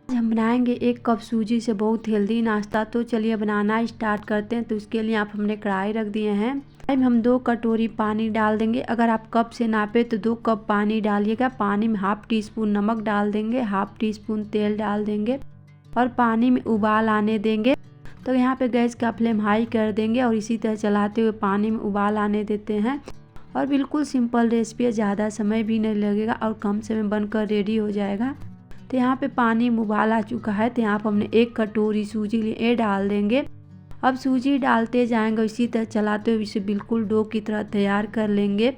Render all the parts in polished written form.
आज हम बनाएंगे 1 कप सूजी से बहुत हेल्दी नाश्ता। तो चलिए बनाना स्टार्ट करते हैं। तो इसके लिए आप हमने कढ़ाई रख दिए हैं। कढ़ाई में हम 2 कटोरी पानी डाल देंगे। अगर आप कप से नापे तो 2 कप पानी डालिएगा। पानी में हाफ टी स्पून नमक डाल देंगे, हाफ टी स्पून तेल डाल देंगे और पानी में उबाल आने देंगे। तो यहाँ पे गैस का फ्लेम हाई कर देंगे और इसी तरह चलाते हुए पानी में उबाल आने देते हैं। और बिल्कुल सिंपल रेसिपी है, ज़्यादा समय भी नहीं लगेगा और कम समय में बनकर रेडी हो जाएगा। तो यहाँ पे पानी में उबाल आ चुका है। तो यहाँ पर हमने 1 कटोरी सूजी लिए डाल देंगे। अब सूजी डालते जाएंगे, इसी तरह चलाते हुए इसे बिल्कुल डो की तरह तैयार कर लेंगे।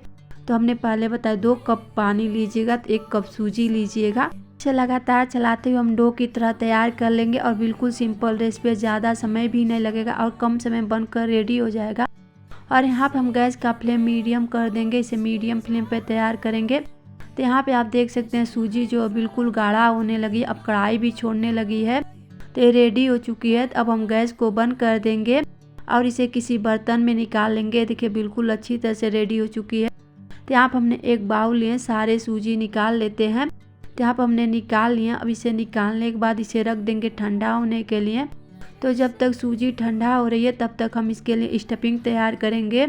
तो हमने पहले बताया 2 कप पानी लीजिएगा तो 1 कप सूजी लीजिएगा। इसे लगातार चलाते हुए हम डो की तरह तैयार कर लेंगे और बिल्कुल सिंपल रेसिपी, ज़्यादा समय भी नहीं लगेगा और कम समय में बनकर रेडी हो जाएगा। और यहाँ पे हम गैस का फ्लेम मीडियम कर देंगे, इसे मीडियम फ्लेम पे तैयार करेंगे। तो यहाँ पे आप देख सकते हैं सूजी जो बिल्कुल गाढ़ा होने लगी, अब कढ़ाई भी छोड़ने लगी है। तो ये रेडी हो चुकी है। अब हम गैस को बंद कर देंगे और इसे किसी बर्तन में निकाल लेंगे। देखिए बिल्कुल अच्छी तरह से रेडी हो चुकी है। तो यहाँ पर हमने एक बाउल लिए, सारे सूजी निकाल लेते हैं। तो यहाँ पर हमने निकाल लिया। अब इसे निकालने के बाद इसे रख देंगे ठंडा होने के लिए। तो जब तक सूजी ठंडा हो रही है तब तक हम इसके लिए स्टफिंग तैयार करेंगे।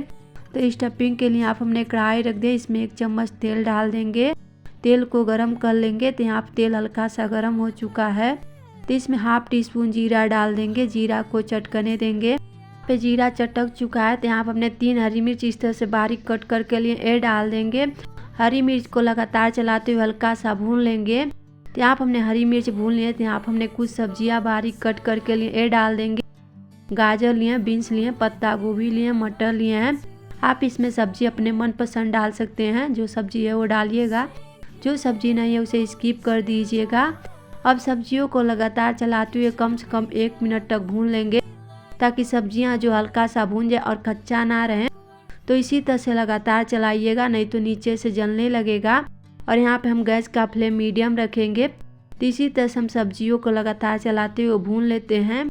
तो स्टफिंग के लिए आप हमने कढ़ाई रख दिया, इसमें 1 चम्मच तेल डाल देंगे। तेल को गरम कर लेंगे। तो यहाँ पर तेल हल्का सा गरम हो चुका है। तो इसमें हाफ टी स्पून जीरा डाल देंगे, जीरा को चटकने देंगे। पे जीरा चटक चुका है। तो यहाँ पर हमने 3 हरी मिर्च इस तरह से बारीक कट करके लिए डाल देंगे। हरी मिर्च को लगातार चलाते हुए हल्का सा भून लेंगे। तो यहाँ पर हमने हरी मिर्च भून लिए। तो यहाँ पर हमने कुछ सब्जियाँ बारीक कट करके लिए डाल देंगे। गाजर लिए, बीन्स लिए, पत्ता गोभी लिए, मटर लिए हैं। आप इसमें सब्जी अपने मनपसंद डाल सकते हैं, जो सब्जी है वो डालिएगा, जो सब्जी नहीं है उसे स्किप कर दीजिएगा। अब सब्जियों को लगातार चलाते हुए कम से कम 1 मिनट तक भून लेंगे, ताकि सब्जियां जो हल्का सा भून जाए और कच्चा ना रहे। तो इसी तरह से लगातार चलाइएगा, नहीं तो नीचे से जलने लगेगा। और यहाँ पे हम गैस का फ्लेम मीडियम रखेंगे। तो इसी तरह से हम सब्जियों को लगातार चलाते हुए भून लेते हैं।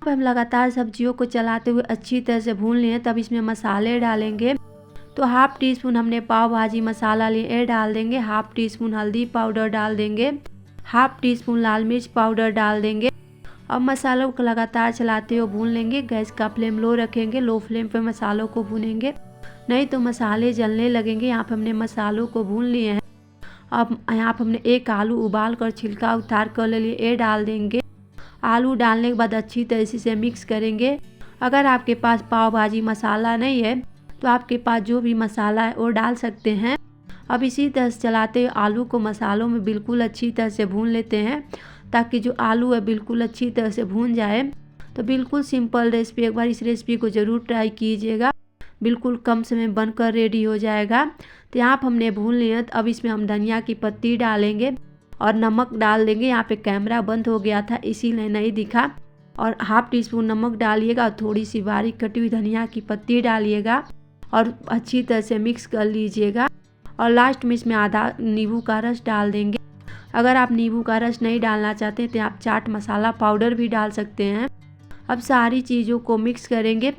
अब हम लगातार सब्जियों को चलाते हुए अच्छी तरह से भून लिए। तब इसमें मसाले डालेंगे। तो हाफ टी स्पून हमने पाव भाजी मसाला लिए डाल देंगे, हाफ टी स्पून हल्दी पाउडर डाल देंगे, हाफ टी स्पून लाल मिर्च पाउडर डाल देंगे। अब मसालों को लगातार चलाते हुए भून लेंगे। गैस का फ्लेम लो रखेंगे, लो फ्लेम पे मसालों को भूनेंगे, नहीं तो मसाले जलने लगेंगे। यहाँ पे हमने मसालों को भून लिए हैं। अब यहाँ पे हमने 1 आलू उबाल कर छिलका उतार कर ले लिए डाल देंगे। आलू डालने के बाद अच्छी तरह से मिक्स करेंगे। अगर आपके पास पाव भाजी मसाला नहीं है तो आपके पास जो भी मसाला है वो डाल सकते हैं। अब इसी तरह से चलाते हुए आलू को मसालों में बिल्कुल अच्छी तरह से भून लेते हैं, ताकि जो आलू है बिल्कुल अच्छी तरह से भून जाए। तो बिल्कुल सिंपल रेसिपी, एक बार इस रेसिपी को ज़रूर ट्राई कीजिएगा, बिल्कुल कम समय बनकर रेडी हो जाएगा। तो यहाँ पर हमने भून लिया। तो अब इसमें हम धनिया की पत्ती डालेंगे और नमक डाल देंगे। यहाँ पे कैमरा बंद हो गया था इसीलिए नहीं दिखा। और हाफ टी स्पून नमक डालिएगा और थोड़ी सी बारीक कटी हुई धनिया की पत्ती डालिएगा और अच्छी तरह से मिक्स कर लीजिएगा। और लास्ट में इसमें आधा नींबू का रस डाल देंगे। अगर आप नींबू का रस नहीं डालना चाहते तो आप चाट मसाला पाउडर भी डाल सकते हैं। अब सारी चीज़ों को मिक्स करेंगे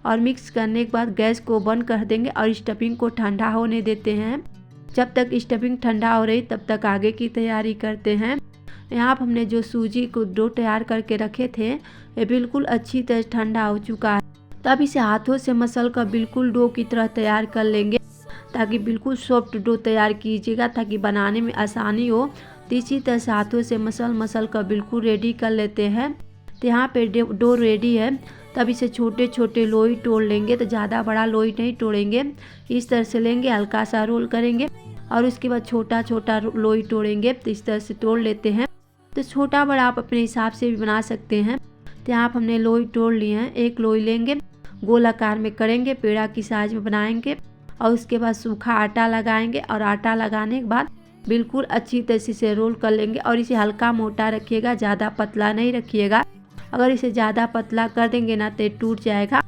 और मिक्स करने के बाद गैस को बंद कर देंगे और स्टफिंग को ठंडा होने देते हैं। जब तक स्टफिंग ठंडा हो रही तब तक आगे की तैयारी करते हैं। यहाँ पर हमने जो सूजी को डो तैयार करके रखे थे ये बिल्कुल अच्छी तरह ठंडा हो चुका है। तब इसे हाथों से मसल कर बिल्कुल डो की तरह तैयार कर लेंगे, ताकि बिल्कुल सॉफ्ट डो तैयार कीजिएगा, ताकि बनाने में आसानी हो। तो इसी तरह से हाथों से मसल कर बिल्कुल रेडी कर लेते हैं। तो यहाँ पे डो रेडी है। तब इसे छोटे छोटे लोई तोड़ लेंगे। तो ज़्यादा बड़ा लोई नहीं तोड़ेंगे, इस तरह से लेंगे, हल्का सा रोल करेंगे और उसके बाद छोटा छोटा लोई तोड़ेंगे। तो इस तरह से तोड़ लेते हैं। तो छोटा बड़ा आप अपने हिसाब से भी बना सकते हैं। तो यहाँ पर हमने लोई तोड़ लिए हैं। 1 लोई लेंगे, गोल आकार में करेंगे, पेड़ा की साइज में बनाएंगे और उसके बाद सूखा आटा लगाएंगे। और आटा लगाने के बाद बिल्कुल अच्छी तरह से रोल कर लेंगे और इसे हल्का मोटा रखिएगा, ज़्यादा पतला नहीं रखिएगा। अगर इसे ज़्यादा पतला कर देंगे ना तो टूट जाएगा।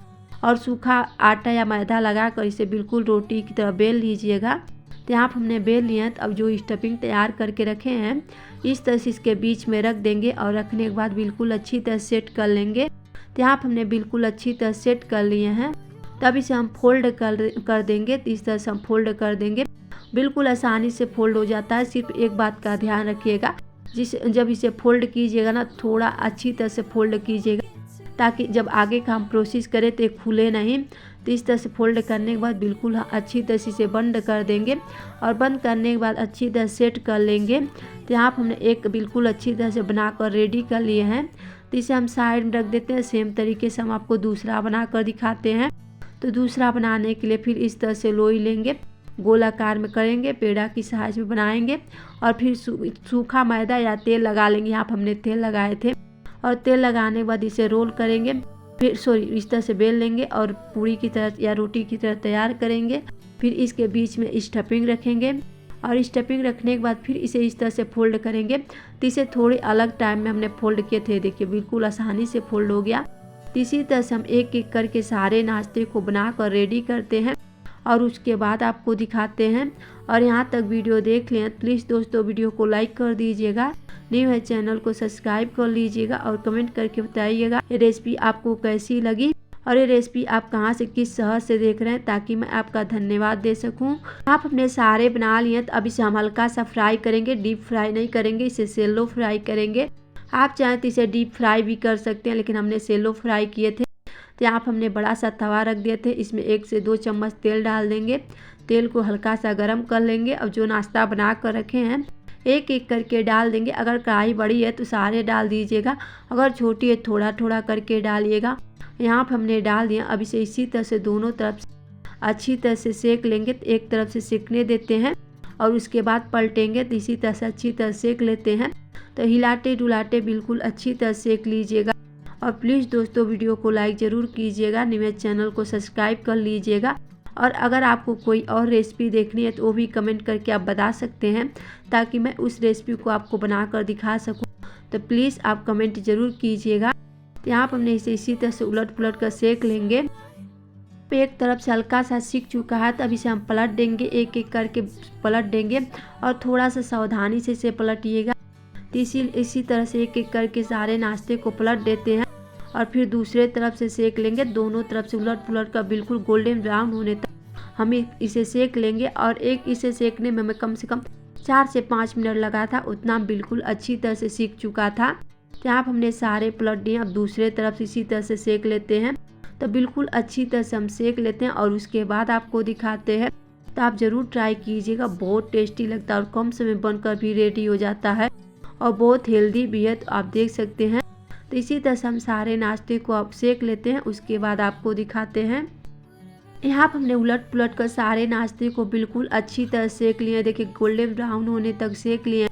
और सूखा आटा या मैदा लगाकर इसे बिल्कुल रोटी की तरह बेल लीजिएगा। तो यहाँ पर हमने बेल लिया है। तो अब जो स्टफिंग तैयार करके रखे हैं इस तरह से इसके बीच में रख देंगे और रखने के बाद बिल्कुल अच्छी तरह सेट कर लेंगे। तो यहाँ पर हमने बिल्कुल अच्छी तरह सेट कर लिए हैं। तब इसे हम फोल्ड कर देंगे। तो इस तरह से हम फोल्ड कर देंगे, बिल्कुल आसानी से फोल्ड हो जाता है। सिर्फ एक बात का ध्यान रखिएगा, जब इसे फोल्ड कीजिएगा ना, थोड़ा अच्छी तरह से फोल्ड कीजिएगा ताकि जब आगे का हम प्रोसेस करें तो ये खुले नहीं। तो इस तरह से फोल्ड करने के बाद बिल्कुल अच्छी तरह से इसे बंद कर देंगे और बंद करने के बाद अच्छी तरह सेट कर लेंगे। तो यहाँ पर हमने एक बिल्कुल अच्छी तरह से बनाकर रेडी कर लिए हैं। तो इसे हम साइड में रख देते हैं। सेम तरीके से हम आपको दूसरा बनाकर दिखाते हैं। तो दूसरा बनाने के लिए फिर इस तरह से लोई लेंगे, गोल आकार में करेंगे, पेड़ा की साइज में बनाएंगे और फिर सूखा मैदा या तेल लगा लेंगे। यहाँ पर हमने तेल लगाए थे और तेल लगाने के बाद इसे रोल करेंगे, फिर इस तरह से बेल लेंगे और पूरी की तरह या रोटी की तरह तैयार करेंगे। फिर इसके बीच में स्टफिंग रखेंगे और स्टफिंग रखने के बाद फिर इसे इस तरह से फोल्ड करेंगे। तो इसे थोड़े अलग टाइम में हमने फोल्ड किए थे, देखिए बिल्कुल आसानी से फोल्ड हो गया। तो इसी तरह से हम एक एक करके सारे नाश्ते को बनाकर रेडी करते हैं और उसके बाद आपको दिखाते हैं। और यहाँ तक वीडियो देख लें, प्लीज़ दोस्तों वीडियो को लाइक कर दीजिएगा, न्यू है चैनल को सब्सक्राइब कर लीजिएगा और कमेंट करके बताइएगा ये रेसिपी आपको कैसी लगी और ये रेसिपी आप कहाँ से किस शहर से देख रहे हैं ताकि मैं आपका धन्यवाद दे सकूं। आप अपने सारे बना लिए तो अब इसे हम हल्का सा फ्राई करेंगे, डीप फ्राई नहीं करेंगे, इसे सेलो फ्राई करेंगे। आप चाहें तो इसे डीप फ्राई भी कर सकते हैं, लेकिन हमने सेलो फ्राई किए थे। तो यहाँ पर हमने बड़ा सा तवा रख दिए थे, इसमें 1 से 2 चम्मच तेल डाल देंगे। तेल को हल्का सा गर्म कर लेंगे और जो नाश्ता बना कर रखे हैं एक एक करके डाल देंगे। अगर कढ़ाई बड़ी है तो सारे डाल दीजिएगा, अगर छोटी है थोड़ा थोड़ा करके डालिएगा। यहाँ पर हमने डाल दिया। अब इसे इसी तरह से दोनों तरफ से अच्छी तरह से सेक लेंगे। तो एक तरफ से सेकने देते हैं और उसके बाद पलटेंगे। तो इसी तरह से अच्छी तरह सेक लेते हैं। तो हिलाते डुलाते बिल्कुल अच्छी तरह सेक लीजिएगा। और प्लीज़ दोस्तों वीडियो को लाइक ज़रूर कीजिएगा, निवेद चैनल को सब्सक्राइब कर लीजिएगा। और अगर आपको कोई और रेसिपी देखनी है तो वो भी कमेंट करके आप बता सकते हैं ताकि मैं उस रेसिपी को आपको बनाकर दिखा सकूं। तो प्लीज़ आप कमेंट ज़रूर कीजिएगा। तो यहाँ पर हमने इसे इसी तरह से उलट पुलट कर सेक लेंगे। एक तरफ से हल्का सा सीख चुका है तो अब इसे हम पलट देंगे, एक एक करके पलट देंगे और थोड़ा सा सावधानी से इसे पलटिएगा। तो इसी तरह से एक एक करके सारे नाश्ते को पलट देते हैं और फिर दूसरे तरफ से सेक लेंगे। दोनों तरफ से उलट पुलट कर बिल्कुल गोल्डन ब्राउन होने तक हम इसे सेक लेंगे। और इसे सेकने में हमें कम से कम 4 से 5 मिनट लगा था, उतना बिल्कुल अच्छी तरह से सीख चुका था। तो यहाँ हमने सारे पलट दिए। अब दूसरे तरफ से इसी तरह से सेक लेते हैं। तो बिल्कुल अच्छी तरह से हम सेक लेते हैं और उसके बाद आपको दिखाते हैं। तो आप ज़रूर ट्राई कीजिएगा, बहुत टेस्टी लगता है और कम समय बनकर भी रेडी हो जाता है और बहुत हेल्दी भी है। तो आप देख सकते हैं। तो इसी तरह से हम सारे नाश्ते को आप सेक लेते हैं, उसके बाद आपको दिखाते हैं। यहाँ पर हमने उलट पुलट कर सारे नाश्ते को बिल्कुल अच्छी तरह सेक लिए, देखिए गोल्डन ब्राउन होने तक सेक लिए।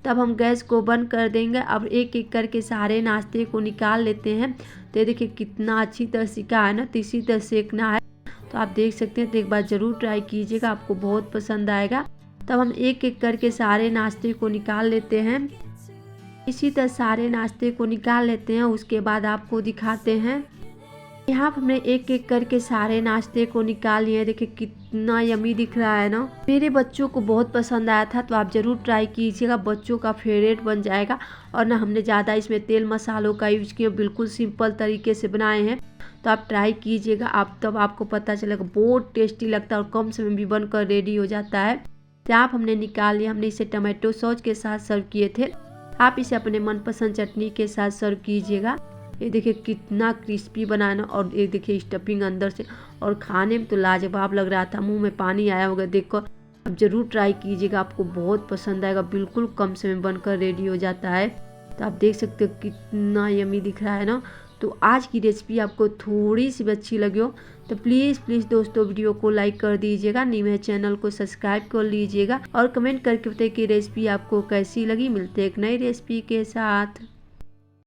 तब हम गैस को बंद कर देंगे। अब एक एक करके सारे नाश्ते को निकाल लेते हैं। तो ये देखिए कितना अच्छी तरह सिका है ना, तो इसी तरह सेकना है। तो आप देख सकते हैं। तो एक बार ज़रूर ट्राई कीजिएगा, आपको बहुत पसंद आएगा। तब हम एक एक करके सारे नाश्ते को निकाल लेते हैं। इसी तरह सारे नाश्ते को निकाल लेते हैं, उसके बाद आपको दिखाते हैं। यहाँ पर हमने एक एक करके सारे नाश्ते को निकाल लिए। देखिए कितना यमी दिख रहा है ना। मेरे बच्चों को बहुत पसंद आया था, तो आप ज़रूर ट्राई कीजिएगा, बच्चों का फेवरेट बन जाएगा। और ना हमने ज़्यादा इसमें तेल मसालों का यूज किया, बिल्कुल सिंपल तरीके से बनाए हैं। तो आप ट्राई कीजिएगा, तब आपको पता चलेगा बहुत टेस्टी लगता है और कम समय में भी बनकर रेडी हो जाता है। तो आप हमने निकाल लिया। हमने इसे टमाटो सॉस के साथ सर्व किए थे। आप इसे अपने मनपसंद चटनी के साथ सर्व कीजिएगा। ये देखिए कितना क्रिस्पी बनाना और ये देखिए स्टफिंग अंदर से, और खाने में तो लाजवाब लग रहा था, मुंह में पानी आया होगा देखकर। अब ज़रूर ट्राई कीजिएगा, आपको बहुत पसंद आएगा, बिल्कुल कम समय में बनकर रेडी हो जाता है। तो आप देख सकते हो कितना यमी दिख रहा है ना। तो आज की रेसिपी आपको थोड़ी सी भी अच्छी लगी हो तो प्लीज़ दोस्तों वीडियो को लाइक कर दीजिएगा, न्यू चैनल को सब्सक्राइब कर लीजिएगा और कमेंट करके बताइए कि रेसिपी आपको कैसी लगी। मिलते हैं एक नई रेसिपी के साथ।